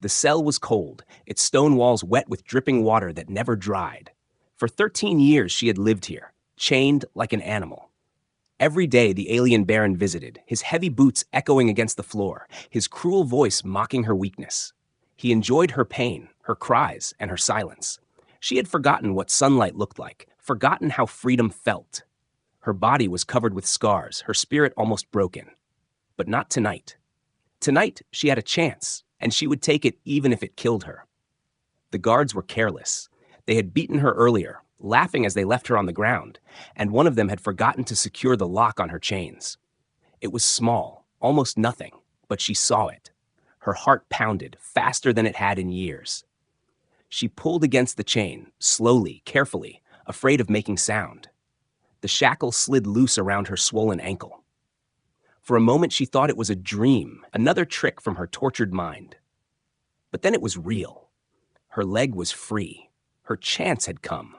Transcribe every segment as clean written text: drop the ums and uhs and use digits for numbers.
The cell was cold, its stone walls wet with dripping water that never dried. For 13 years she had lived here, chained like an animal. Every day the alien Baron visited, his heavy boots echoing against the floor, his cruel voice mocking her weakness. He enjoyed her pain, her cries, and her silence. She had forgotten what sunlight looked like, forgotten how freedom felt. Her body was covered with scars, her spirit almost broken. But not tonight. Tonight, she had a chance, and she would take it even if it killed her. The guards were careless. They had beaten her earlier, laughing as they left her on the ground, and one of them had forgotten to secure the lock on her chains. It was small, almost nothing, but she saw it. Her heart pounded, faster than it had in years. She pulled against the chain, slowly, carefully, afraid of making sound. The shackle slid loose around her swollen ankle. For a moment she thought it was a dream, another trick from her tortured mind. But then it was real. Her leg was free. Her chance had come.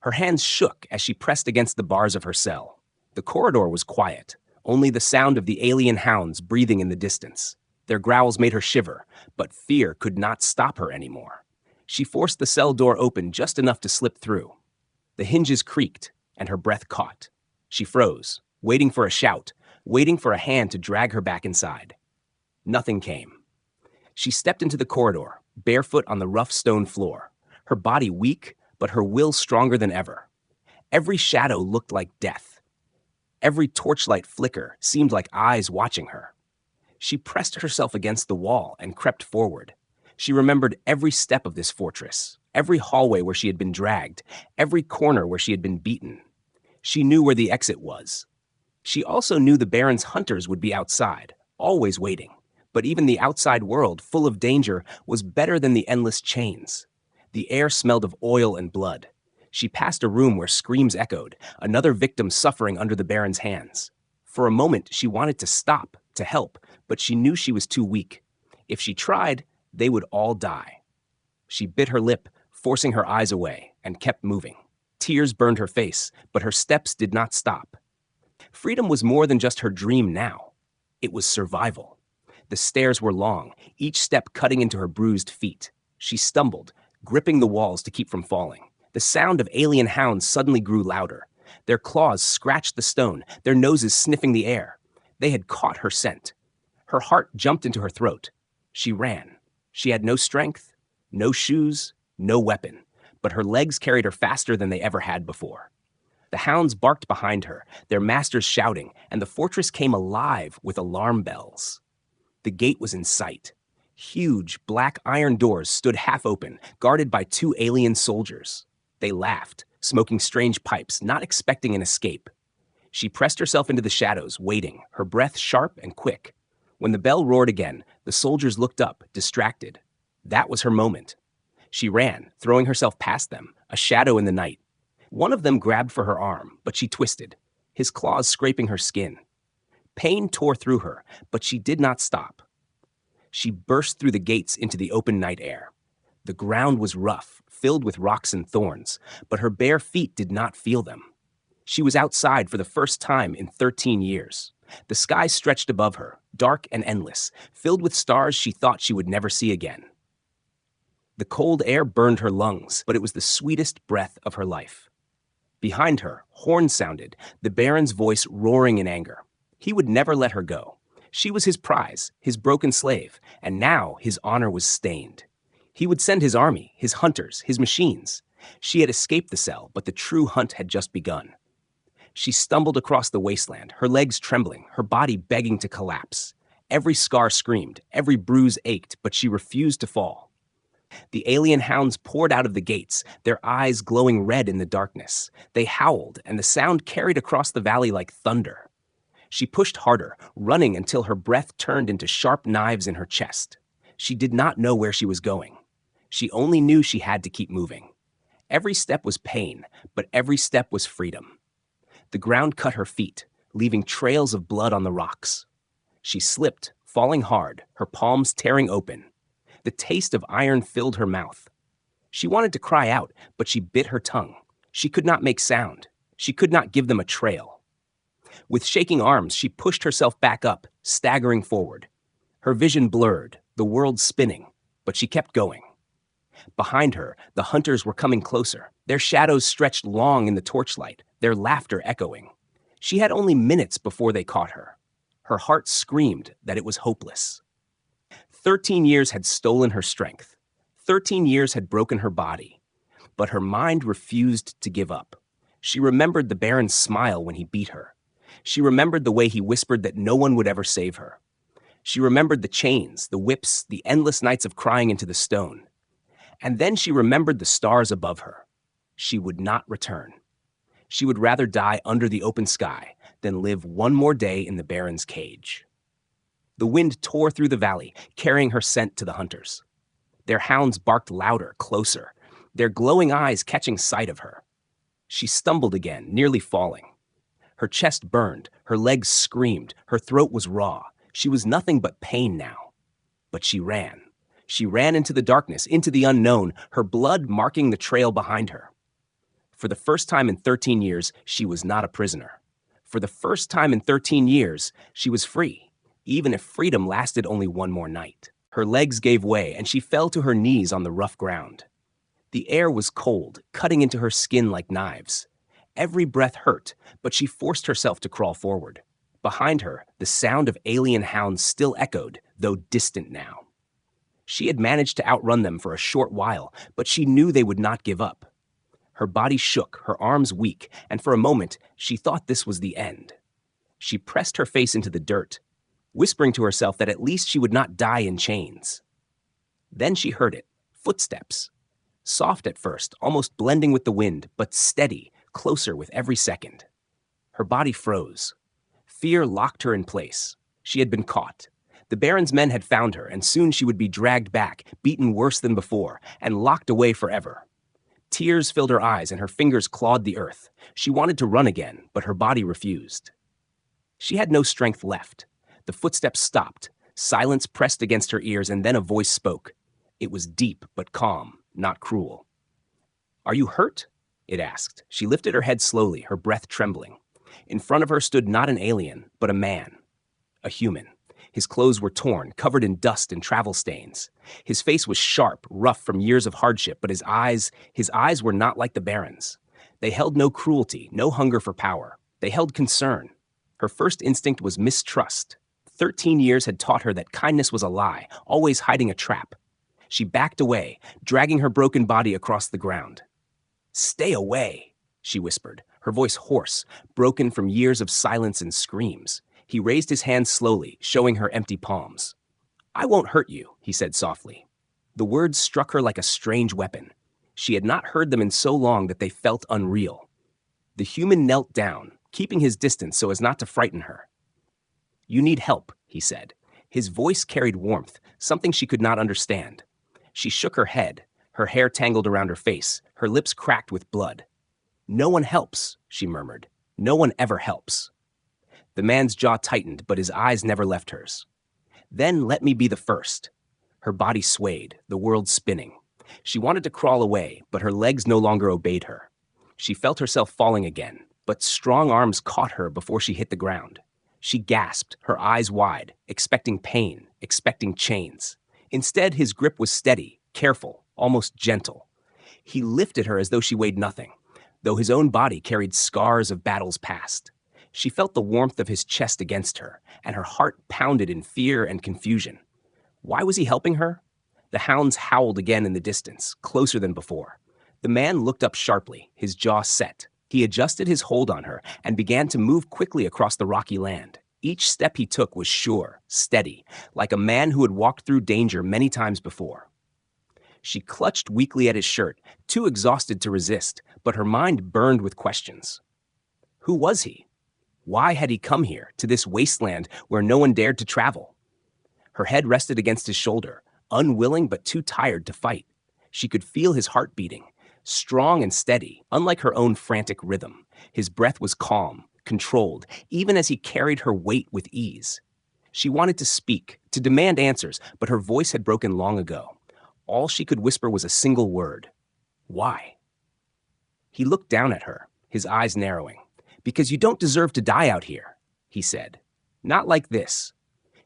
Her hands shook as she pressed against the bars of her cell. The corridor was quiet, only the sound of the alien hounds breathing in the distance. Their growls made her shiver, but fear could not stop her anymore. She forced the cell door open just enough to slip through. The hinges creaked, and her breath caught. She froze, waiting for a shout, waiting for a hand to drag her back inside. Nothing came. She stepped into the corridor, barefoot on the rough stone floor, her body weak, but her will stronger than ever. Every shadow looked like death. Every torchlight flicker seemed like eyes watching her. She pressed herself against the wall and crept forward. She remembered every step of this fortress, every hallway where she had been dragged, every corner where she had been beaten. She knew where the exit was. She also knew the Baron's hunters would be outside, always waiting. But even the outside world, full of danger, was better than the endless chains. The air smelled of oil and blood. She passed a room where screams echoed, another victim suffering under the Baron's hands. For a moment, she wanted to stop, to help, but she knew she was too weak. If she tried, they would all die. She bit her lip, forcing her eyes away, and kept moving. Tears burned her face, but her steps did not stop. Freedom was more than just her dream now. It was survival. The stairs were long, each step cutting into her bruised feet. She stumbled, gripping the walls to keep from falling. The sound of alien hounds suddenly grew louder. Their claws scratched the stone, their noses sniffing the air. They had caught her scent. Her heart jumped into her throat. She ran. She had no strength, no shoes, no weapon, but her legs carried her faster than they ever had before. The hounds barked behind her, their masters shouting, and the fortress came alive with alarm bells. The gate was in sight. Huge, black iron doors stood half open, guarded by 2 alien soldiers. They laughed, smoking strange pipes, not expecting an escape. She pressed herself into the shadows, waiting, her breath sharp and quick. When the bell roared again, the soldiers looked up, distracted. That was her moment. She ran, throwing herself past them, a shadow in the night. One of them grabbed for her arm, but she twisted, his claws scraping her skin. Pain tore through her, but she did not stop. She burst through the gates into the open night air. The ground was rough, filled with rocks and thorns, but her bare feet did not feel them. She was outside for the first time in 13 years. The sky stretched above her, dark and endless, filled with stars she thought she would never see again. The cold air burned her lungs, but it was the sweetest breath of her life. Behind her, horns sounded, the Baron's voice roaring in anger. He would never let her go. She was his prize, his broken slave, and now his honor was stained. He would send his army, his hunters, his machines. She had escaped the cell, but the true hunt had just begun. She stumbled across the wasteland, her legs trembling, her body begging to collapse. Every scar screamed, every bruise ached, but she refused to fall. The alien hounds poured out of the gates, their eyes glowing red in the darkness. They howled, and the sound carried across the valley like thunder. She pushed harder, running until her breath turned into sharp knives in her chest. She did not know where she was going. She only knew she had to keep moving. Every step was pain, but every step was freedom. The ground cut her feet, leaving trails of blood on the rocks. She slipped, falling hard, her palms tearing open. The taste of iron filled her mouth. She wanted to cry out, but she bit her tongue. She could not make sound. She could not give them a trail. With shaking arms, she pushed herself back up, staggering forward. Her vision blurred, the world spinning. but she kept going. Behind her, the hunters were coming closer. Their shadows stretched long in the torchlight, their laughter echoing. She had only minutes before they caught her. Her heart screamed that it was hopeless. 13 years had stolen her strength. 13 years had broken her body. But her mind refused to give up. She remembered the Baron's smile when he beat her. She remembered the way he whispered that no one would ever save her. She remembered the chains, the whips, the endless nights of crying into the stone. And then she remembered the stars above her. She would not return. She would rather die under the open sky than live one more day in the Baron's cage. The wind tore through the valley, carrying her scent to the hunters. Their hounds barked louder, closer, their glowing eyes catching sight of her. She stumbled again, nearly falling. Her chest burned, her legs screamed, her throat was raw. She was nothing but pain now. But she ran. She ran into the darkness, into the unknown, her blood marking the trail behind her. For the first time in 13 years, she was not a prisoner. For the first time in 13 years, she was free, even if freedom lasted only one more night. Her legs gave way, and she fell to her knees on the rough ground. The air was cold, cutting into her skin like knives. Every breath hurt, but she forced herself to crawl forward. Behind her, the sound of alien hounds still echoed, though distant now. She had managed to outrun them for a short while, but she knew they would not give up. Her body shook, her arms weak, and for a moment, she thought this was the end. She pressed her face into the dirt, whispering to herself that at least she would not die in chains. Then she heard it, footsteps. Soft at first, almost blending with the wind, but steady, closer with every second. Her body froze. Fear locked her in place. She had been caught. The Baron's men had found her, and soon she would be dragged back, beaten worse than before, and locked away forever. Tears filled her eyes, and her fingers clawed the earth. She wanted to run again, but her body refused. She had no strength left. The footsteps stopped. Silence pressed against her ears, and then a voice spoke. It was deep but calm, not cruel. "Are you hurt?" it asked. She lifted her head slowly, her breath trembling. In front of her stood not an alien, but a man. A human. His clothes were torn, covered in dust and travel stains. His face was sharp, rough from years of hardship, but his eyes were not like the Baron's. They held no cruelty, no hunger for power. They held concern. Her first instinct was mistrust. 13 years had taught her that kindness was a lie, always hiding a trap. She backed away, dragging her broken body across the ground. "Stay away," she whispered, her voice hoarse, broken from years of silence and screams. He raised his hand slowly, showing her empty palms. "I won't hurt you," he said softly. The words struck her like a strange weapon. She had not heard them in so long that they felt unreal. The human knelt down, keeping his distance so as not to frighten her. "You need help," he said. His voice carried warmth, something she could not understand. She shook her head, her hair tangled around her face, her lips cracked with blood. "No one helps," she murmured. "No one ever helps." The man's jaw tightened, but his eyes never left hers. "Then let me be the first." Her body swayed, the world spinning. She wanted to crawl away, but her legs no longer obeyed her. She felt herself falling again, but strong arms caught her before she hit the ground. She gasped, her eyes wide, expecting pain, expecting chains. Instead, his grip was steady, careful, almost gentle. He lifted her as though she weighed nothing, though his own body carried scars of battles past. She felt the warmth of his chest against her, and her heart pounded in fear and confusion. Why was he helping her? The hounds howled again in the distance, closer than before. The man looked up sharply, his jaw set. He adjusted his hold on her and began to move quickly across the rocky land. Each step he took was sure, steady, like a man who had walked through danger many times before. She clutched weakly at his shirt, too exhausted to resist, but her mind burned with questions. Who was he? Why had he come here, to this wasteland where no one dared to travel? Her head rested against his shoulder, unwilling but too tired to fight. She could feel his heart beating, strong and steady, unlike her own frantic rhythm. His breath was calm, controlled, even as he carried her weight with ease. She wanted to speak, to demand answers, but her voice had broken long ago. All she could whisper was a single word. Why? He looked down at her, his eyes narrowing. "Because you don't deserve to die out here," he said. "Not like this."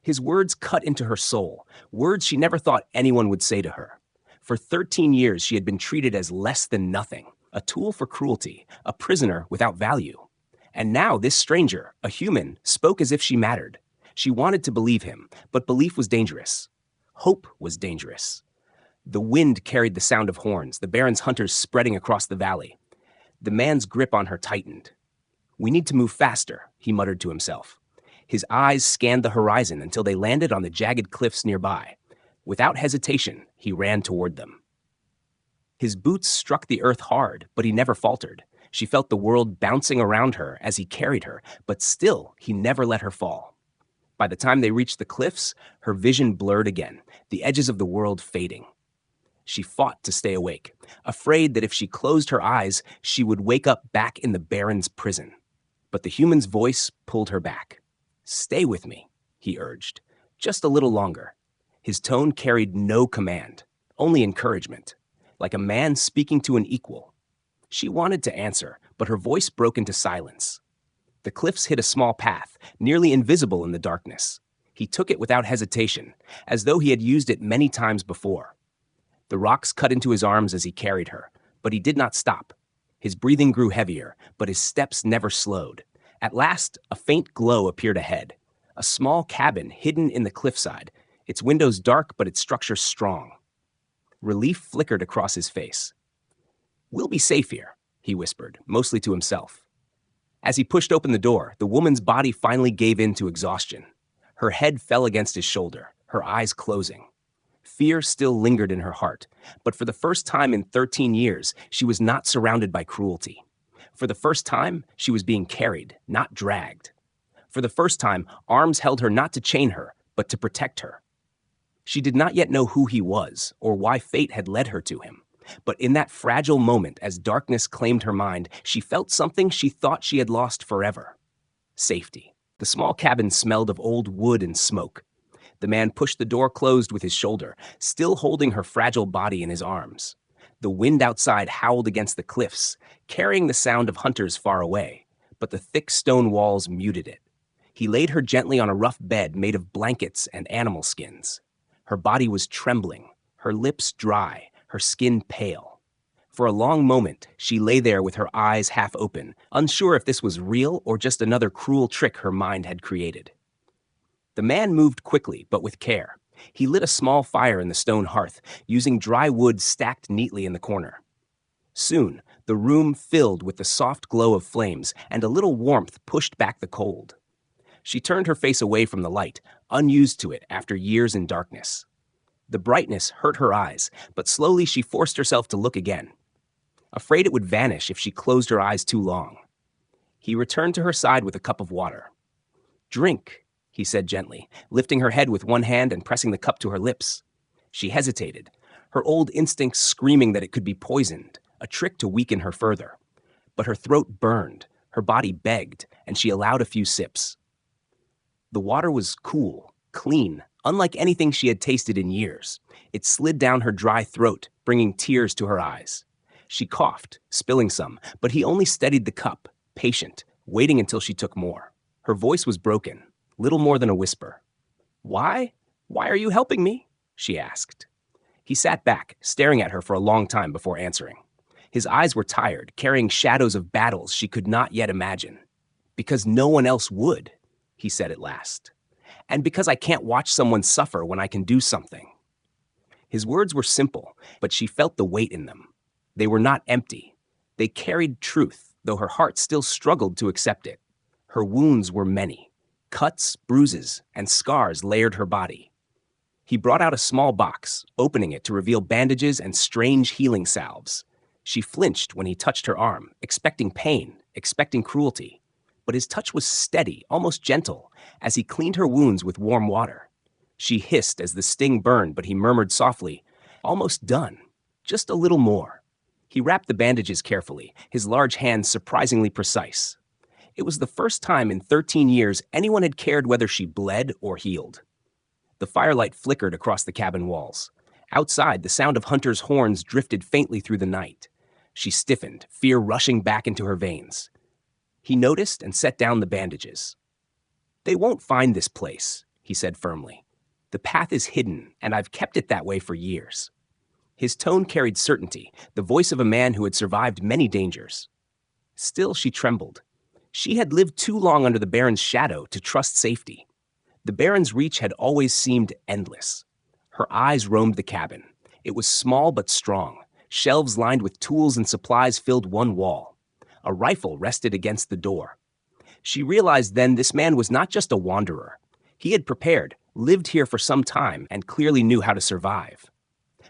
His words cut into her soul, words she never thought anyone would say to her. For 13 years, she had been treated as less than nothing, a tool for cruelty, a prisoner without value. And now this stranger, a human, spoke as if she mattered. She wanted to believe him, but belief was dangerous. Hope was dangerous. The wind carried the sound of horns, the Baron's hunters spreading across the valley. The man's grip on her tightened. "We need to move faster," he muttered to himself. His eyes scanned the horizon until they landed on the jagged cliffs nearby. Without hesitation, he ran toward them. His boots struck the earth hard, but he never faltered. She felt the world bouncing around her as he carried her, but still, he never let her fall. By the time they reached the cliffs, her vision blurred again, the edges of the world fading. She fought to stay awake, afraid that if she closed her eyes, she would wake up back in the Baron's prison. But the human's voice pulled her back. "Stay with me," he urged, "just a little longer." His tone carried no command, only encouragement, like a man speaking to an equal. She wanted to answer, but her voice broke into silence. The cliffs hid a small path, nearly invisible in the darkness. He took it without hesitation, as though he had used it many times before. The rocks cut into his arms as he carried her, but he did not stop. His breathing grew heavier, but his steps never slowed. At last, a faint glow appeared ahead. A small cabin hidden in the cliffside, its windows dark but its structure strong. Relief flickered across his face. "We'll be safe here," he whispered, mostly to himself. As he pushed open the door, the woman's body finally gave in to exhaustion. Her head fell against his shoulder, her eyes closing. Fear still lingered in her heart, but for the first time in 13 years, she was not surrounded by cruelty. For the first time, she was being carried, not dragged. For the first time, arms held her not to chain her, but to protect her. She did not yet know who he was, or why fate had led her to him. But in that fragile moment, as darkness claimed her mind, she felt something she thought she had lost forever. Safety. The small cabin smelled of old wood and smoke. The man pushed the door closed with his shoulder, still holding her fragile body in his arms. The wind outside howled against the cliffs, carrying the sound of hunters far away, but the thick stone walls muted it. He laid her gently on a rough bed made of blankets and animal skins. Her body was trembling, her lips dry, her skin pale. For a long moment, she lay there with her eyes half open, unsure if this was real or just another cruel trick her mind had created. The man moved quickly, but with care. He lit a small fire in the stone hearth, using dry wood stacked neatly in the corner. Soon, the room filled with the soft glow of flames, and a little warmth pushed back the cold. She turned her face away from the light, unused to it after years in darkness. The brightness hurt her eyes, but slowly she forced herself to look again, afraid it would vanish if she closed her eyes too long. He returned to her side with a cup of water. "Drink," he said gently, lifting her head with one hand and pressing the cup to her lips. She hesitated, her old instincts screaming that it could be poisoned, a trick to weaken her further. But her throat burned, her body begged, and she allowed a few sips. The water was cool, clean, unlike anything she had tasted in years. It slid down her dry throat, bringing tears to her eyes. She coughed, spilling some, but he only steadied the cup, patient, waiting until she took more. Her voice was broken, little more than a whisper. "Why? Why are you helping me?" she asked. He sat back, staring at her for a long time before answering. His eyes were tired, carrying shadows of battles she could not yet imagine. "Because no one else would," he said at last. "And because I can't watch someone suffer when I can do something." His words were simple, but she felt the weight in them. They were not empty. They carried truth, though her heart still struggled to accept it. Her wounds were many. Cuts, bruises, and scars layered her body. He brought out a small box, opening it to reveal bandages and strange healing salves. She flinched when he touched her arm, expecting pain, expecting cruelty. But his touch was steady, almost gentle, as he cleaned her wounds with warm water. She hissed as the sting burned, but he murmured softly, "Almost done. Just a little more." He wrapped the bandages carefully, his large hands surprisingly precise. It was the first time in 13 years anyone had cared whether she bled or healed. The firelight flickered across the cabin walls. Outside, the sound of hunters' horns drifted faintly through the night. She stiffened, fear rushing back into her veins. He noticed and set down the bandages. "They won't find this place," he said firmly. "The path is hidden, and I've kept it that way for years." His tone carried certainty, the voice of a man who had survived many dangers. Still, she trembled. She had lived too long under the Baron's shadow to trust safety. The Baron's reach had always seemed endless. Her eyes roamed the cabin. It was small but strong. Shelves lined with tools and supplies filled one wall. A rifle rested against the door. She realized then this man was not just a wanderer. He had prepared, lived here for some time, and clearly knew how to survive.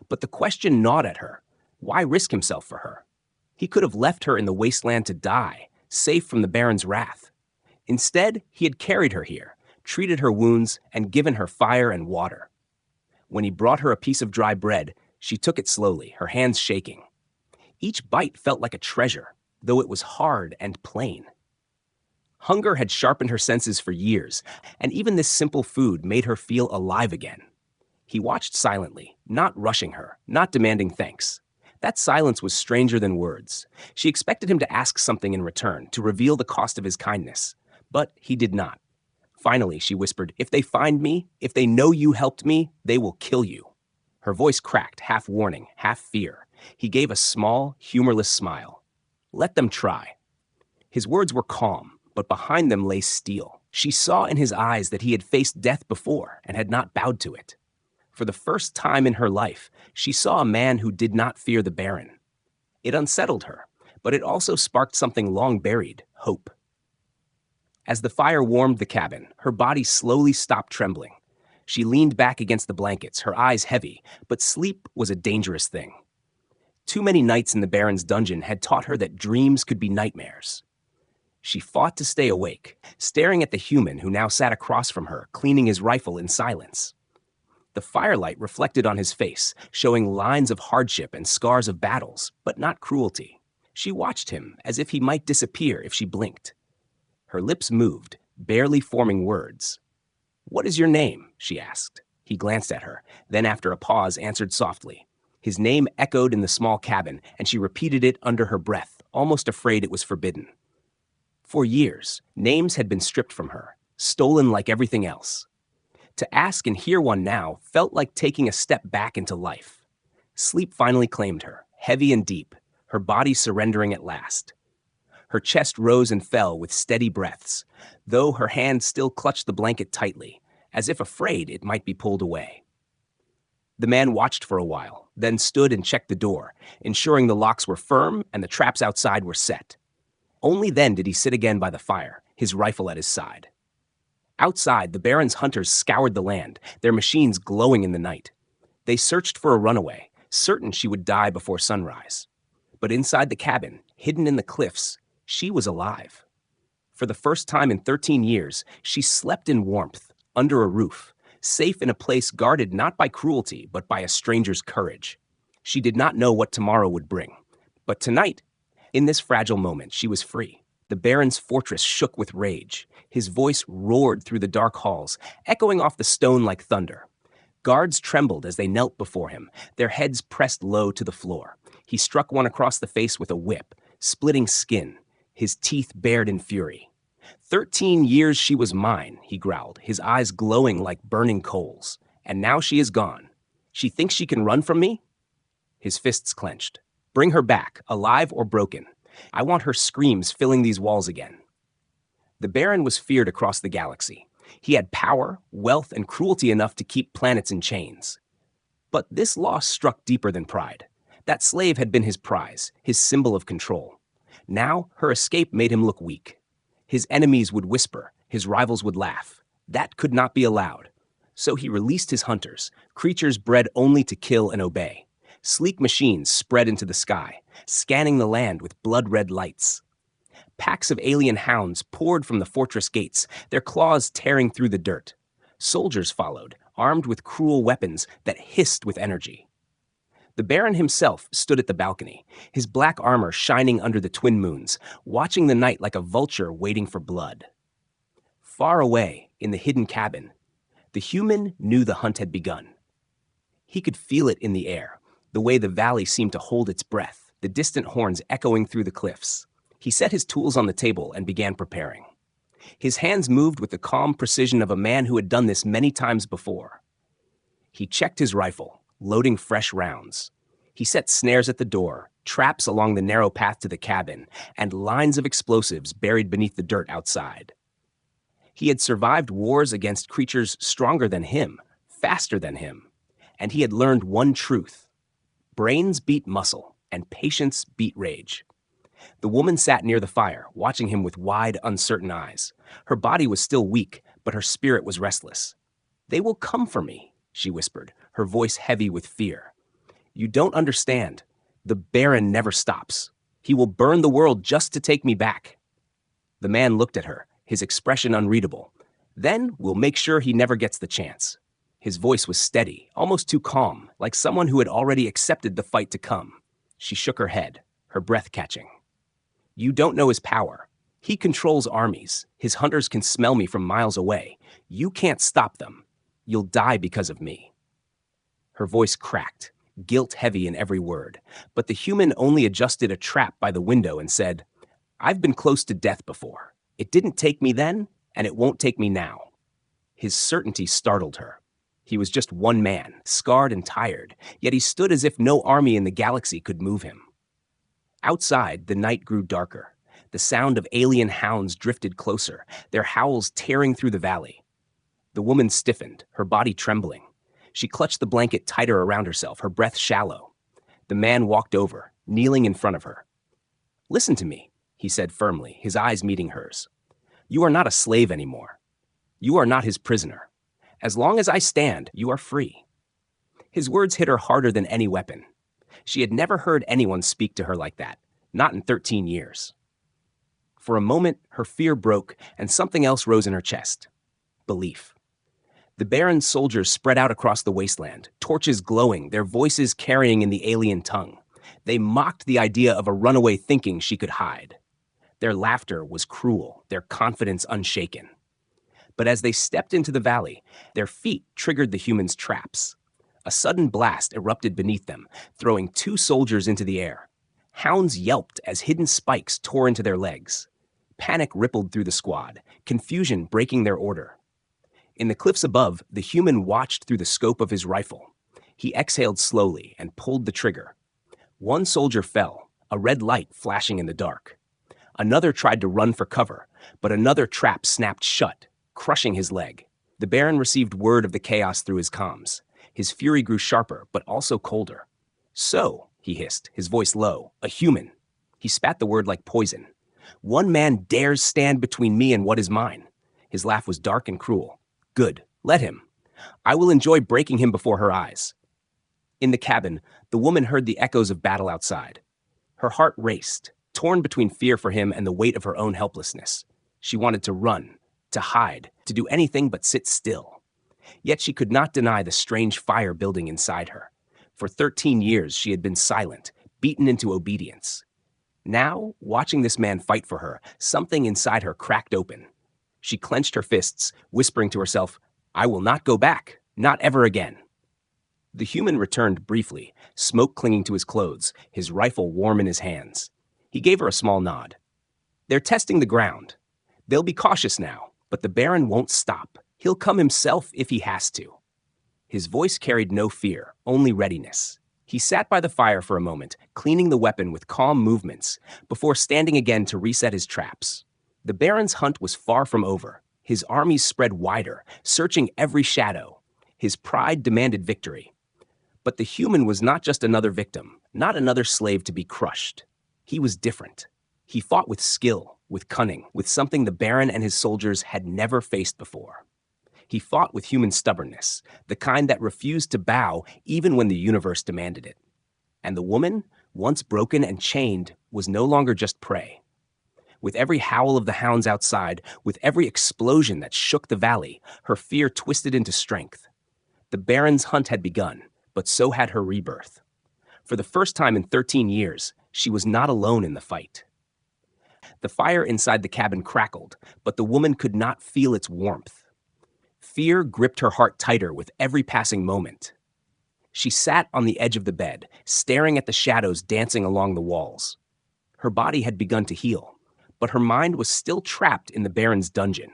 But the question gnawed at her. Why risk himself for her? He could have left her in the wasteland to die, safe from the Baron's wrath. Instead, he had carried her here, treated her wounds, and given her fire and water. When he brought her a piece of dry bread, she took it slowly, her hands shaking. Each bite felt like a treasure, though it was hard and plain. Hunger had sharpened her senses for years, and even this simple food made her feel alive again. He watched silently, not rushing her, not demanding thanks. That silence was stranger than words. She expected him to ask something in return, to reveal the cost of his kindness. But he did not. Finally, she whispered, "If they find me, if they know you helped me, they will kill you." Her voice cracked, half warning, half fear. He gave a small, humorless smile. "Let them try." His words were calm, but behind them lay steel. She saw in his eyes that he had faced death before and had not bowed to it. For the first time in her life, she saw a man who did not fear the Baron. It unsettled her, but it also sparked something long buried, hope. As the fire warmed the cabin, her body slowly stopped trembling. She leaned back against the blankets, her eyes heavy, but sleep was a dangerous thing. Too many nights in the Baron's dungeon had taught her that dreams could be nightmares. She fought to stay awake, staring at the human who now sat across from her, cleaning his rifle in silence. The firelight reflected on his face, showing lines of hardship and scars of battles, but not cruelty. She watched him as if he might disappear if she blinked. Her lips moved, barely forming words. "What is your name?" she asked. He glanced at her, then after a pause answered softly. His name echoed in the small cabin, and she repeated it under her breath, almost afraid it was forbidden. For years, names had been stripped from her, stolen like everything else. To ask and hear one now felt like taking a step back into life. Sleep finally claimed her, heavy and deep, her body surrendering at last. Her chest rose and fell with steady breaths, though her hand still clutched the blanket tightly, as if afraid it might be pulled away. The man watched for a while, then stood and checked the door, ensuring the locks were firm and the traps outside were set. Only then did he sit again by the fire, his rifle at his side. Outside, the Baron's hunters scoured the land, their machines glowing in the night. They searched for a runaway, certain she would die before sunrise. But inside the cabin, hidden in the cliffs, she was alive. For the first time in 13 years, she slept in warmth, under a roof, safe in a place guarded not by cruelty, but by a stranger's courage. She did not know what tomorrow would bring. But tonight, in this fragile moment, she was free. The Baron's fortress shook with rage. His voice roared through the dark halls, echoing off the stone like thunder. Guards trembled as they knelt before him, their heads pressed low to the floor. He struck one across the face with a whip, splitting skin, his teeth bared in fury. 13 years she was mine, he growled, his eyes glowing like burning coals. And now she is gone. She thinks she can run from me? His fists clenched. Bring her back, alive or broken. I want her screams filling these walls again. The Baron was feared across the galaxy. He had power, wealth, and cruelty enough to keep planets in chains. But this loss struck deeper than pride. That slave had been his prize, his symbol of control. Now, her escape made him look weak. His enemies would whisper, his rivals would laugh. That could not be allowed. So he released his hunters, creatures bred only to kill and obey. Sleek machines spread into the sky, scanning the land with blood-red lights. Packs of alien hounds poured from the fortress gates, their claws tearing through the dirt. Soldiers followed, armed with cruel weapons that hissed with energy. The Baron himself stood at the balcony, his black armor shining under the twin moons, watching the night like a vulture waiting for blood. Far away, in the hidden cabin, the human knew the hunt had begun. He could feel it in the air, the way the valley seemed to hold its breath, the distant horns echoing through the cliffs. He set his tools on the table and began preparing. His hands moved with the calm precision of a man who had done this many times before. He checked his rifle, loading fresh rounds. He set snares at the door, traps along the narrow path to the cabin, and lines of explosives buried beneath the dirt outside. He had survived wars against creatures stronger than him, faster than him, and he had learned one truth: brains beat muscle, and patience beat rage. The woman sat near the fire, watching him with wide, uncertain eyes. Her body was still weak, but her spirit was restless. "They will come for me," she whispered, her voice heavy with fear. "You don't understand. The Baron never stops. He will burn the world just to take me back." The man looked at her, his expression unreadable. "Then we'll make sure he never gets the chance." His voice was steady, almost too calm, like someone who had already accepted the fight to come. She shook her head, her breath catching. "You don't know his power. He controls armies. His hunters can smell me from miles away. You can't stop them. You'll die because of me." Her voice cracked, guilt heavy in every word, but the human only adjusted a trap by the window and said, "I've been close to death before. It didn't take me then, and it won't take me now." His certainty startled her. He was just one man, scarred and tired, yet he stood as if no army in the galaxy could move him. Outside, the night grew darker. The sound of alien hounds drifted closer, their howls tearing through the valley. The woman stiffened, her body trembling. She clutched the blanket tighter around herself, her breath shallow. The man walked over, kneeling in front of her. "Listen to me," he said firmly, his eyes meeting hers. "You are not a slave anymore. You are not his prisoner. As long as I stand, you are free." His words hit her harder than any weapon. She had never heard anyone speak to her like that, not in 13 years. For a moment, her fear broke, and something else rose in her chest: belief. The Baron's soldiers spread out across the wasteland, torches glowing, their voices carrying in the alien tongue. They mocked the idea of a runaway thinking she could hide. Their laughter was cruel, their confidence unshaken. But as they stepped into the valley, their feet triggered the humans' traps. A sudden blast erupted beneath them, throwing 2 soldiers into the air. Hounds yelped as hidden spikes tore into their legs. Panic rippled through the squad, confusion breaking their order. In the cliffs above, the human watched through the scope of his rifle. He exhaled slowly and pulled the trigger. One soldier fell, a red light flashing in the dark. Another tried to run for cover, but another trap snapped shut, crushing his leg. The Baron received word of the chaos through his comms. His fury grew sharper, but also colder. "So," he hissed, his voice low, "a human." He spat the word like poison. "One man dares stand between me and what is mine." His laugh was dark and cruel. "Good, let him. I will enjoy breaking him before her eyes." In the cabin, the woman heard the echoes of battle outside. Her heart raced, torn between fear for him and the weight of her own helplessness. She wanted to run, to hide, to do anything but sit still. Yet she could not deny the strange fire building inside her. For 13 years, she had been silent, beaten into obedience. Now, watching this man fight for her, something inside her cracked open. She clenched her fists, whispering to herself, "I will not go back, not ever again." The human returned briefly, smoke clinging to his clothes, his rifle warm in his hands. He gave her a small nod. "They're testing the ground. They'll be cautious now, but the Baron won't stop. He'll come himself if he has to." His voice carried no fear, only readiness. He sat by the fire for a moment, cleaning the weapon with calm movements, before standing again to reset his traps. The Baron's hunt was far from over. His armies spread wider, searching every shadow. His pride demanded victory. But the human was not just another victim, not another slave to be crushed. He was different. He fought with skill, with cunning, with something the Baron and his soldiers had never faced before. He fought with human stubbornness, the kind that refused to bow even when the universe demanded it. And the woman, once broken and chained, was no longer just prey. With every howl of the hounds outside, with every explosion that shook the valley, her fear twisted into strength. The Baron's hunt had begun, but so had her rebirth. For the first time in 13 years, she was not alone in the fight. The fire inside the cabin crackled, but the woman could not feel its warmth. Fear gripped her heart tighter with every passing moment. She sat on the edge of the bed, staring at the shadows dancing along the walls. Her body had begun to heal, but her mind was still trapped in the Baron's dungeon.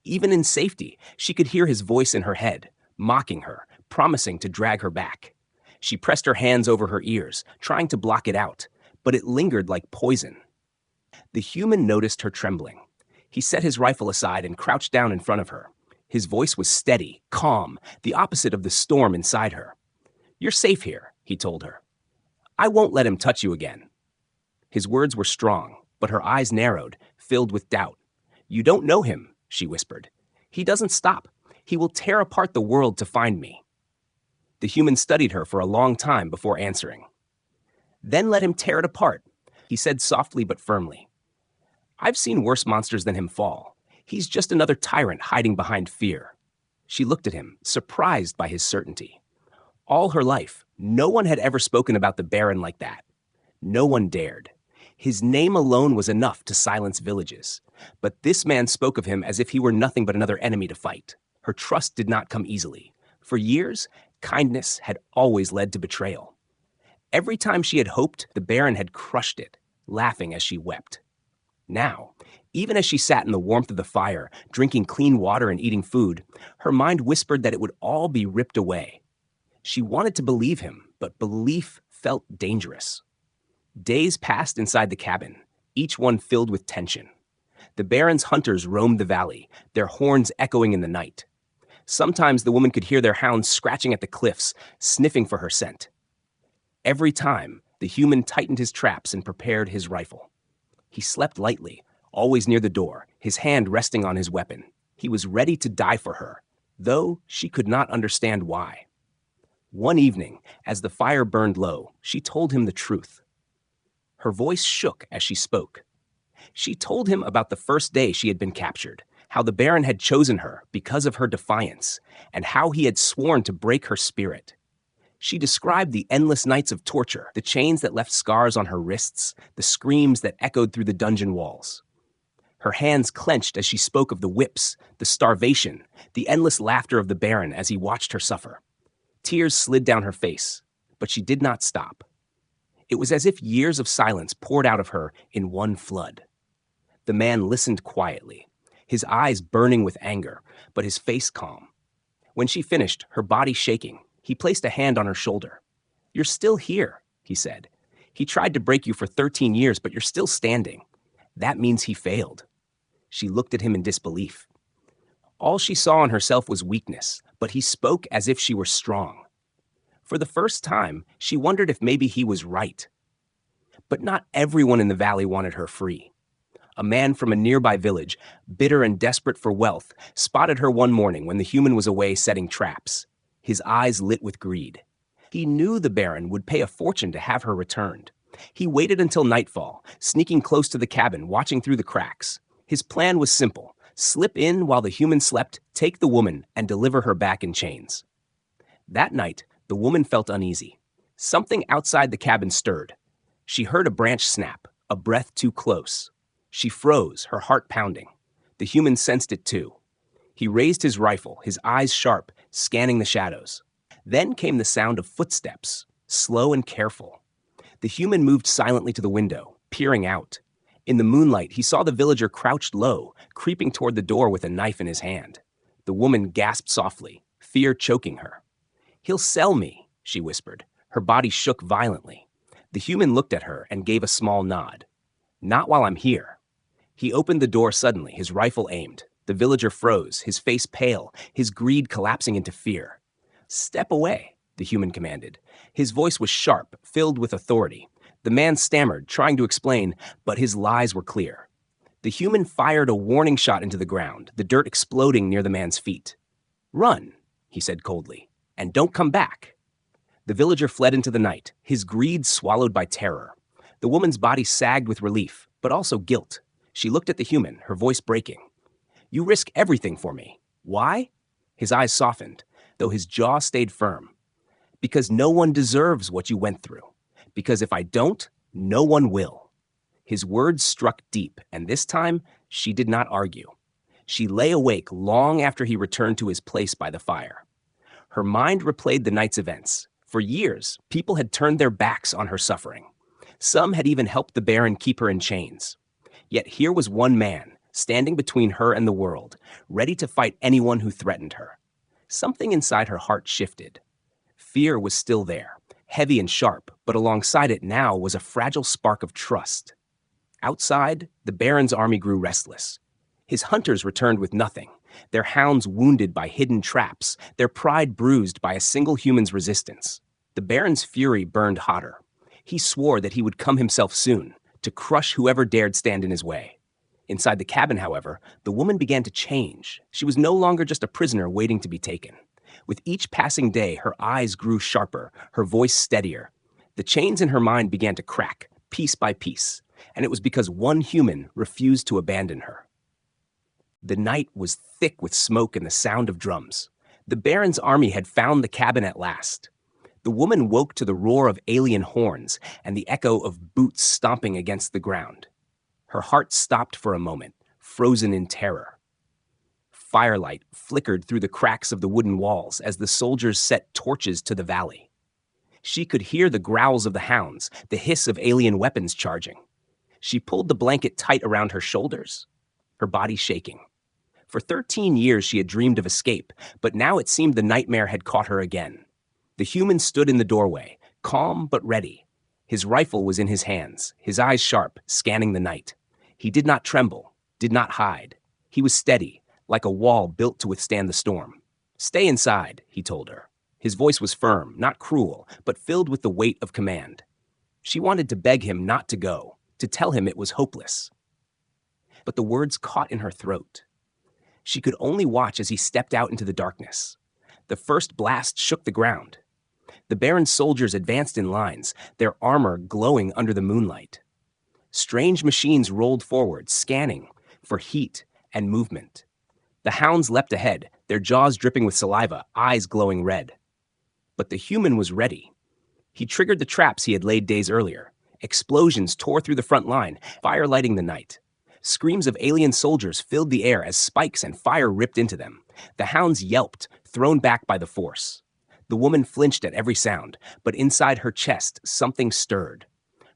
Even in safety, she could hear his voice in her head, mocking her, promising to drag her back. She pressed her hands over her ears, trying to block it out, but it lingered like poison. The human noticed her trembling. He set his rifle aside and crouched down in front of her. His voice was steady, calm, the opposite of the storm inside her. "You're safe here," he told her. "I won't let him touch you again." His words were strong, but her eyes narrowed, filled with doubt. "You don't know him," she whispered. "He doesn't stop. He will tear apart the world to find me." The human studied her for a long time before answering. "Then let him tear it apart," he said softly but firmly. "I've seen worse monsters than him fall. He's just another tyrant hiding behind fear." She looked at him, surprised by his certainty. All her life, no one had ever spoken about the Baron like that. No one dared. His name alone was enough to silence villages. But this man spoke of him as if he were nothing but another enemy to fight. Her trust did not come easily. For years, kindness had always led to betrayal. Every time she had hoped, the Baron had crushed it, laughing as she wept. Now, even as she sat in the warmth of the fire, drinking clean water and eating food, her mind whispered that it would all be ripped away. She wanted to believe him, but belief felt dangerous. Days passed inside the cabin, each one filled with tension. The Baron's hunters roamed the valley, their horns echoing in the night. Sometimes the woman could hear their hounds scratching at the cliffs, sniffing for her scent. Every time, the human tightened his traps and prepared his rifle. He slept lightly, always near the door, his hand resting on his weapon. He was ready to die for her, though she could not understand why. One evening, as the fire burned low, she told him the truth. Her voice shook as she spoke. She told him about the first day she had been captured, how the Baron had chosen her because of her defiance, and how he had sworn to break her spirit. She described the endless nights of torture, the chains that left scars on her wrists, the screams that echoed through the dungeon walls. Her hands clenched as she spoke of the whips, the starvation, the endless laughter of the Baron as he watched her suffer. Tears slid down her face, but she did not stop. It was as if years of silence poured out of her in one flood. The man listened quietly, his eyes burning with anger, but his face calm. When she finished, her body shaking, he placed a hand on her shoulder. "You're still here," he said. "He tried to break you for 13 years, but you're still standing. That means he failed." She looked at him in disbelief. All she saw in herself was weakness, but he spoke as if she were strong. For the first time, she wondered if maybe he was right. But not everyone in the valley wanted her free. A man from a nearby village, bitter and desperate for wealth, spotted her one morning when the human was away setting traps. His eyes lit with greed. He knew the Baron would pay a fortune to have her returned. He waited until nightfall, sneaking close to the cabin, watching through the cracks. His plan was simple: slip in while the human slept, take the woman, and deliver her back in chains. That night, the woman felt uneasy. Something outside the cabin stirred. She heard a branch snap, a breath too close. She froze, her heart pounding. The human sensed it too. He raised his rifle, his eyes sharp, scanning the shadows. Then came the sound of footsteps, slow and careful. The human moved silently to the window, peering out. In the moonlight, he saw the villager crouched low, creeping toward the door with a knife in his hand. The woman gasped softly, fear choking her. "He'll sell me," she whispered. Her body shook violently. The human looked at her and gave a small nod. "Not while I'm here." He opened the door suddenly, his rifle aimed. The villager froze, his face pale, his greed collapsing into fear. "Step away," the human commanded. His voice was sharp, filled with authority. The man stammered, trying to explain, but his lies were clear. The human fired a warning shot into the ground, the dirt exploding near the man's feet. "Run," he said coldly, "and don't come back." The villager fled into the night, his greed swallowed by terror. The woman's body sagged with relief, but also guilt. She looked at the human, her voice breaking. "You risk everything for me. Why?" His eyes softened, though his jaw stayed firm. "Because no one deserves what you went through. Because if I don't, no one will." His words struck deep, and this time, she did not argue. She lay awake long after he returned to his place by the fire. Her mind replayed the night's events. For years, people had turned their backs on her suffering. Some had even helped the Baron keep her in chains. Yet here was one man, standing between her and the world, ready to fight anyone who threatened her. Something inside her heart shifted. Fear was still there, heavy and sharp, but alongside it now was a fragile spark of trust. Outside, the Baron's army grew restless. His hunters returned with nothing, their hounds wounded by hidden traps, their pride bruised by a single human's resistance. The Baron's fury burned hotter. He swore that he would come himself soon, to crush whoever dared stand in his way. Inside the cabin, however, the woman began to change. She was no longer just a prisoner waiting to be taken. With each passing day, her eyes grew sharper, her voice steadier. The chains in her mind began to crack, piece by piece, and it was because one human refused to abandon her. The night was thick with smoke and the sound of drums. The Baron's army had found the cabin at last. The woman woke to the roar of alien horns and the echo of boots stomping against the ground. Her heart stopped for a moment, frozen in terror. Firelight flickered through the cracks of the wooden walls as the soldiers set torches to the valley. She could hear the growls of the hounds, the hiss of alien weapons charging. She pulled the blanket tight around her shoulders, her body shaking. For 13 years she had dreamed of escape, but now it seemed the nightmare had caught her again. The human stood in the doorway, calm but ready. His rifle was in his hands, his eyes sharp, scanning the night. He did not tremble, did not hide. He was steady, like a wall built to withstand the storm. "Stay inside," he told her. His voice was firm, not cruel, but filled with the weight of command. She wanted to beg him not to go, to tell him it was hopeless. But the words caught in her throat. She could only watch as he stepped out into the darkness. The first blast shook the ground. The Baron's soldiers advanced in lines, their armor glowing under the moonlight. Strange machines rolled forward, scanning for heat and movement. The hounds leapt ahead, their jaws dripping with saliva, eyes glowing red. But the human was ready. He triggered the traps he had laid days earlier. Explosions tore through the front line, fire lighting the night. Screams of alien soldiers filled the air as spikes and fire ripped into them. The hounds yelped, thrown back by the force. The woman flinched at every sound, but inside her chest, something stirred.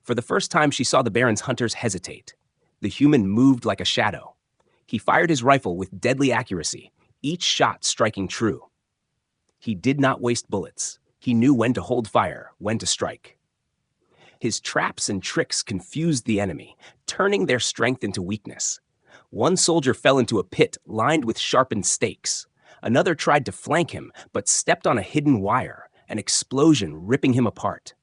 For the first time, she saw the Baron's hunters hesitate. The human moved like a shadow. He fired his rifle with deadly accuracy, each shot striking true. He did not waste bullets. He knew when to hold fire, when to strike. His traps and tricks confused the enemy, turning their strength into weakness. One soldier fell into a pit lined with sharpened stakes. Another tried to flank him, but stepped on a hidden wire, an explosion ripping him apart.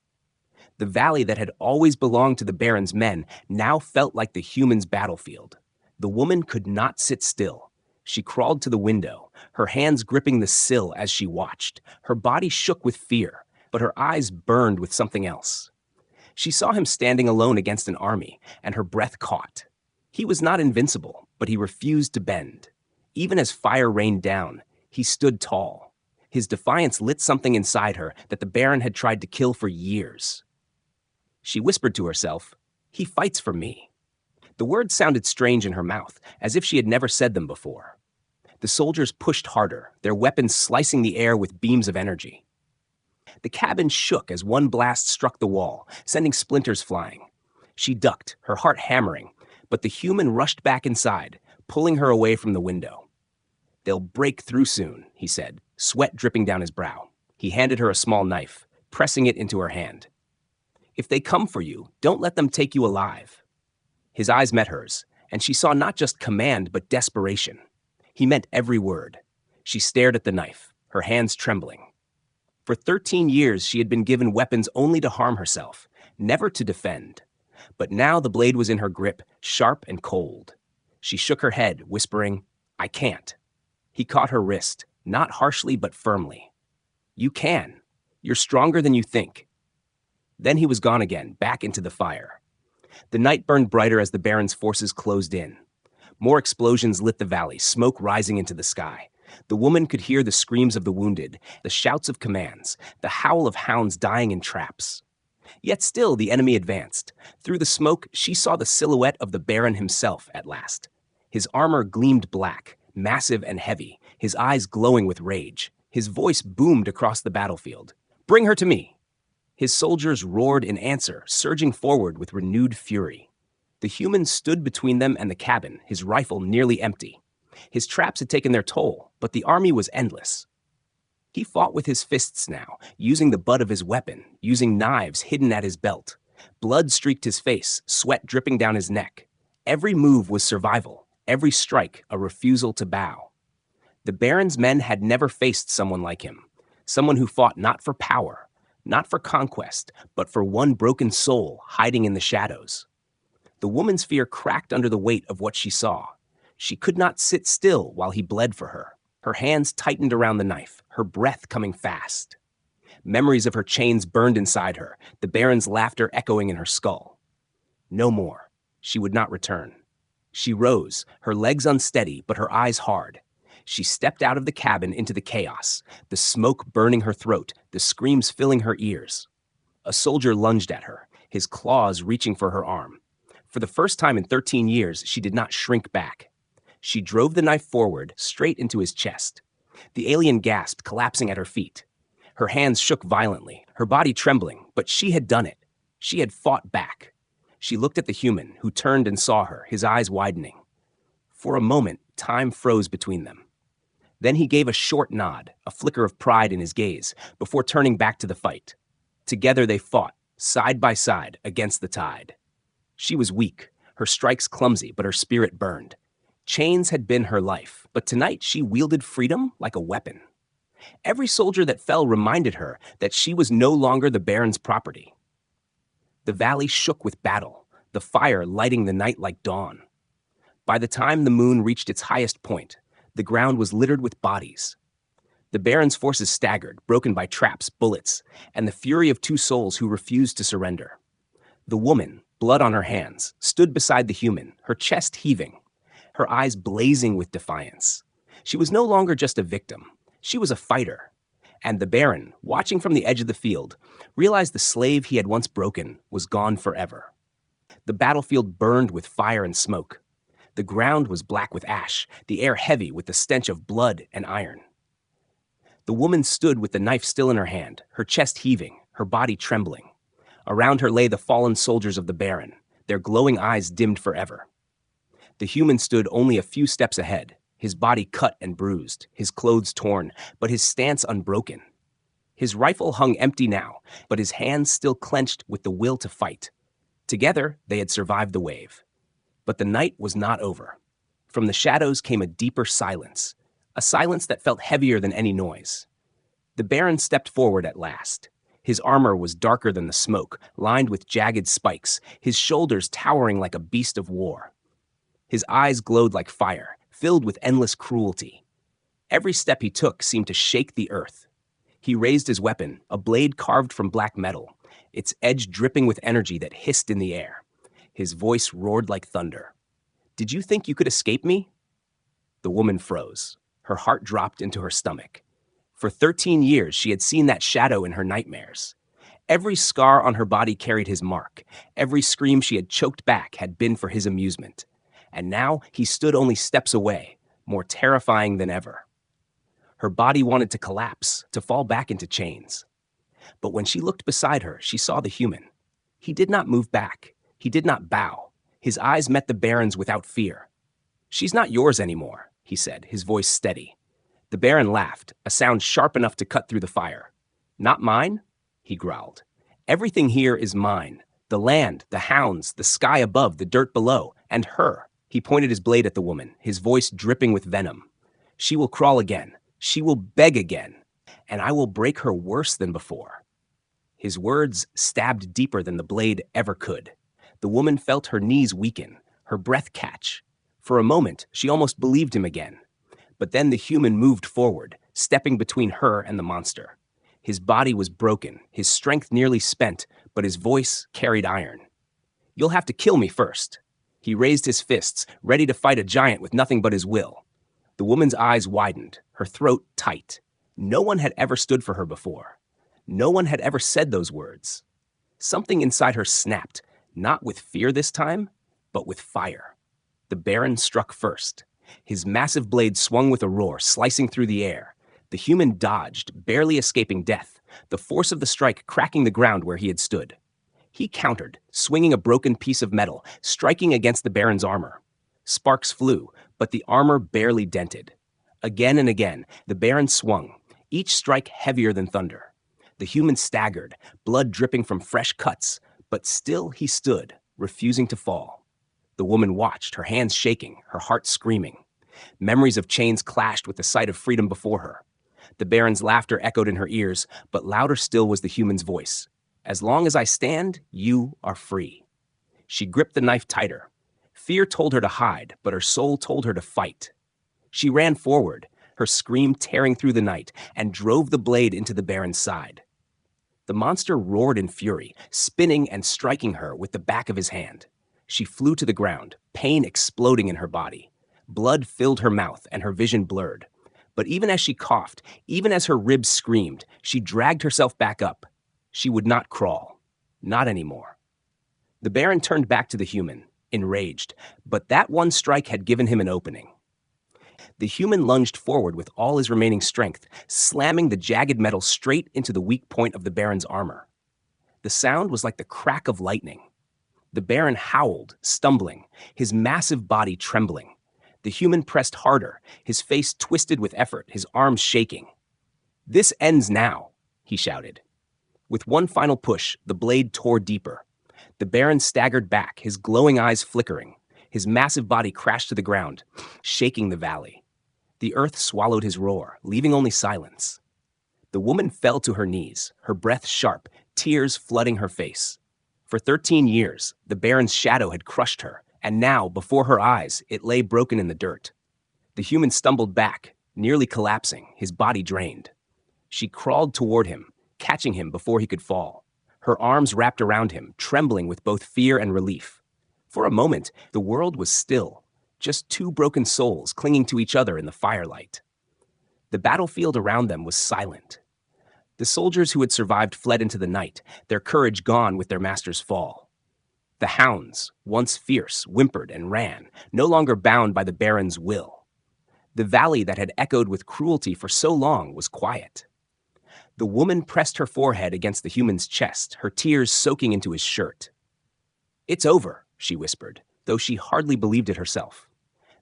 The valley that had always belonged to the Baron's men now felt like the human's battlefield. The woman could not sit still. She crawled to the window, her hands gripping the sill as she watched. Her body shook with fear, but her eyes burned with something else. She saw him standing alone against an army, and her breath caught. He was not invincible, but he refused to bend. Even as fire rained down, he stood tall. His defiance lit something inside her that the Baron had tried to kill for years. She whispered to herself, "He fights for me." The words sounded strange in her mouth, as if she had never said them before. The soldiers pushed harder, their weapons slicing the air with beams of energy. The cabin shook as one blast struck the wall, sending splinters flying. She ducked, her heart hammering, but the human rushed back inside, pulling her away from the window. "They'll break through soon," he said, sweat dripping down his brow. He handed her a small knife, pressing it into her hand. "If they come for you, don't let them take you alive." His eyes met hers, and she saw not just command but desperation. He meant every word. She stared at the knife, her hands trembling. For 13 years, she had been given weapons only to harm herself, never to defend. But now the blade was in her grip, sharp and cold. She shook her head, whispering, "I can't." He caught her wrist, not harshly but firmly. "You can. You're stronger than you think." Then he was gone again, back into the fire. The night burned brighter as the Baron's forces closed in. More explosions lit the valley, smoke rising into the sky. The woman could hear the screams of the wounded, the shouts of commands, the howl of hounds dying in traps. Yet still the enemy advanced. Through the smoke, she saw the silhouette of the Baron himself at last. His armor gleamed black, massive and heavy, his eyes glowing with rage. His voice boomed across the battlefield. "Bring her to me!" His soldiers roared in answer, surging forward with renewed fury. The human stood between them and the cabin, his rifle nearly empty. His traps had taken their toll, but the army was endless. He fought with his fists now, using the butt of his weapon, using knives hidden at his belt. Blood streaked his face, sweat dripping down his neck. Every move was survival, every strike a refusal to bow. The Baron's men had never faced someone like him, someone who fought not for power, not for conquest, but for one broken soul hiding in the shadows. The woman's fear cracked under the weight of what she saw. She could not sit still while he bled for her. Her hands tightened around the knife, her breath coming fast. Memories of her chains burned inside her, the Baron's laughter echoing in her skull. No more. She would not return. She rose, her legs unsteady, but her eyes hard. She stepped out of the cabin into the chaos, the smoke burning her throat, the screams filling her ears. A soldier lunged at her, his claws reaching for her arm. For the first time in 13 years, she did not shrink back. She drove the knife forward, straight into his chest. The alien gasped, collapsing at her feet. Her hands shook violently, her body trembling, but she had done it. She had fought back. She looked at the human, who turned and saw her, his eyes widening. For a moment, time froze between them. Then he gave a short nod, a flicker of pride in his gaze, before turning back to the fight. Together they fought, side by side, against the tide. She was weak, her strikes clumsy, but her spirit burned. Chains had been her life, but tonight she wielded freedom like a weapon. Every soldier that fell reminded her that she was no longer the Baron's property. The valley shook with battle, the fire lighting the night like dawn. By the time the moon reached its highest point, the ground was littered with bodies. The Baron's forces staggered, broken by traps, bullets, and the fury of two souls who refused to surrender. The woman, blood on her hands, stood beside the human, her chest heaving, her eyes blazing with defiance. She was no longer just a victim. She was a fighter. And the Baron, watching from the edge of the field, realized the slave he had once broken was gone forever. The battlefield burned with fire and smoke. The ground was black with ash, the air heavy with the stench of blood and iron. The woman stood with the knife still in her hand, her chest heaving, her body trembling. Around her lay the fallen soldiers of the Baron, their glowing eyes dimmed forever. The human stood only a few steps ahead, his body cut and bruised, his clothes torn, but his stance unbroken. His rifle hung empty now, but his hands still clenched with the will to fight. Together, they had survived the wave. But the night was not over. From the shadows came a deeper silence, a silence that felt heavier than any noise. The Baron stepped forward at last. His armor was darker than the smoke, lined with jagged spikes, his shoulders towering like a beast of war. His eyes glowed like fire, filled with endless cruelty. Every step he took seemed to shake the earth. He raised his weapon, a blade carved from black metal, its edge dripping with energy that hissed in the air. His voice roared like thunder. "Did you think you could escape me?" The woman froze. Her heart dropped into her stomach. For 13 years, she had seen that shadow in her nightmares. Every scar on her body carried his mark. Every scream she had choked back had been for his amusement. And now he stood only steps away, more terrifying than ever. Her body wanted to collapse, to fall back into chains. But when she looked beside her, she saw the human. He did not move back. He did not bow. His eyes met the Baron's without fear. "She's not yours anymore," he said, his voice steady. The Baron laughed, a sound sharp enough to cut through the fire. "Not mine?" he growled. "Everything here is mine. The land, the hounds, the sky above, the dirt below, and her." He pointed his blade at the woman, his voice dripping with venom. "She will crawl again. She will beg again. And I will break her worse than before." His words stabbed deeper than the blade ever could. The woman felt her knees weaken, her breath catch. For a moment, she almost believed him again. But then the human moved forward, stepping between her and the monster. His body was broken, his strength nearly spent, but his voice carried iron. "You'll have to kill me first." He raised his fists, ready to fight a giant with nothing but his will. The woman's eyes widened, her throat tight. No one had ever stood for her before. No one had ever said those words. Something inside her snapped, not with fear this time, but with fire. The Baron struck first. His massive blade swung with a roar, slicing through the air. The human dodged, barely escaping death, the force of the strike cracking the ground where he had stood. He countered, swinging a broken piece of metal, striking against the Baron's armor. Sparks flew, but the armor barely dented. Again and again, the Baron swung, each strike heavier than thunder. The human staggered, blood dripping from fresh cuts, but still he stood, refusing to fall. The woman watched, her hands shaking, her heart screaming. Memories of chains clashed with the sight of freedom before her. The Baron's laughter echoed in her ears, but louder still was the human's voice. "As long as I stand, you are free." She gripped the knife tighter. Fear told her to hide, but her soul told her to fight. She ran forward, her scream tearing through the night, and drove the blade into the Baron's side. The monster roared in fury, spinning and striking her with the back of his hand. She flew to the ground, pain exploding in her body. Blood filled her mouth and her vision blurred. But even as she coughed, even as her ribs screamed, she dragged herself back up. She would not crawl. Not anymore. The Baron turned back to the human, enraged, but that one strike had given him an opening. The human lunged forward with all his remaining strength, slamming the jagged metal straight into the weak point of the Baron's armor. The sound was like the crack of lightning. The Baron howled, stumbling, his massive body trembling. The human pressed harder, his face twisted with effort, his arms shaking. "This ends now," he shouted. With one final push, the blade tore deeper. The Baron staggered back, his glowing eyes flickering. His massive body crashed to the ground, shaking the valley. The earth swallowed his roar, leaving only silence. The woman fell to her knees, her breath sharp, tears flooding her face. For 13 years, the Baron's shadow had crushed her, and now, before her eyes, it lay broken in the dirt. The human stumbled back, nearly collapsing, his body drained. She crawled toward him, catching him before he could fall. Her arms wrapped around him, trembling with both fear and relief. For a moment, the world was still, just two broken souls clinging to each other in the firelight. The battlefield around them was silent. The soldiers who had survived fled into the night, their courage gone with their master's fall. The hounds, once fierce, whimpered and ran, no longer bound by the Baron's will. The valley that had echoed with cruelty for so long was quiet. The woman pressed her forehead against the human's chest, her tears soaking into his shirt. "It's over," she whispered, though she hardly believed it herself.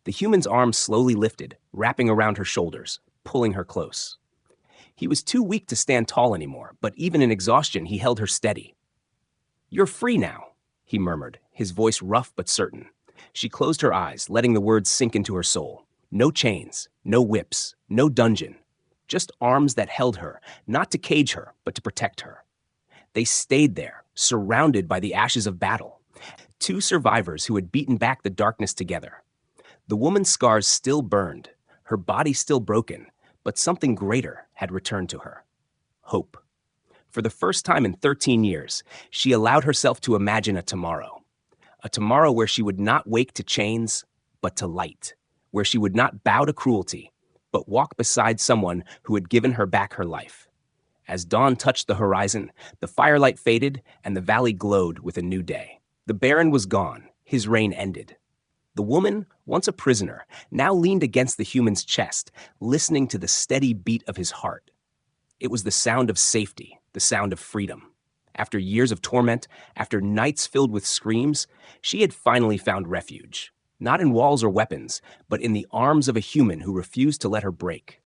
The human's arms slowly lifted, wrapping around her shoulders, pulling her close. He was too weak to stand tall anymore, but even in exhaustion, he held her steady. "You're free now," he murmured, his voice rough but certain. She closed her eyes, letting the words sink into her soul. No chains, no whips, no dungeon. Just arms that held her, not to cage her, but to protect her. They stayed there, surrounded by the ashes of battle. Two survivors who had beaten back the darkness together. The woman's scars still burned, her body still broken, but something greater had returned to her. Hope. For the first time in 13 years, she allowed herself to imagine a tomorrow. A tomorrow where she would not wake to chains, but to light. Where she would not bow to cruelty, but walk beside someone who had given her back her life. As dawn touched the horizon, the firelight faded and the valley glowed with a new day. The Baron was gone, his reign ended. The woman, once a prisoner, now leaned against the human's chest, listening to the steady beat of his heart. It was the sound of safety, the sound of freedom. After years of torment, after nights filled with screams, she had finally found refuge. Not in walls or weapons, but in the arms of a human who refused to let her break.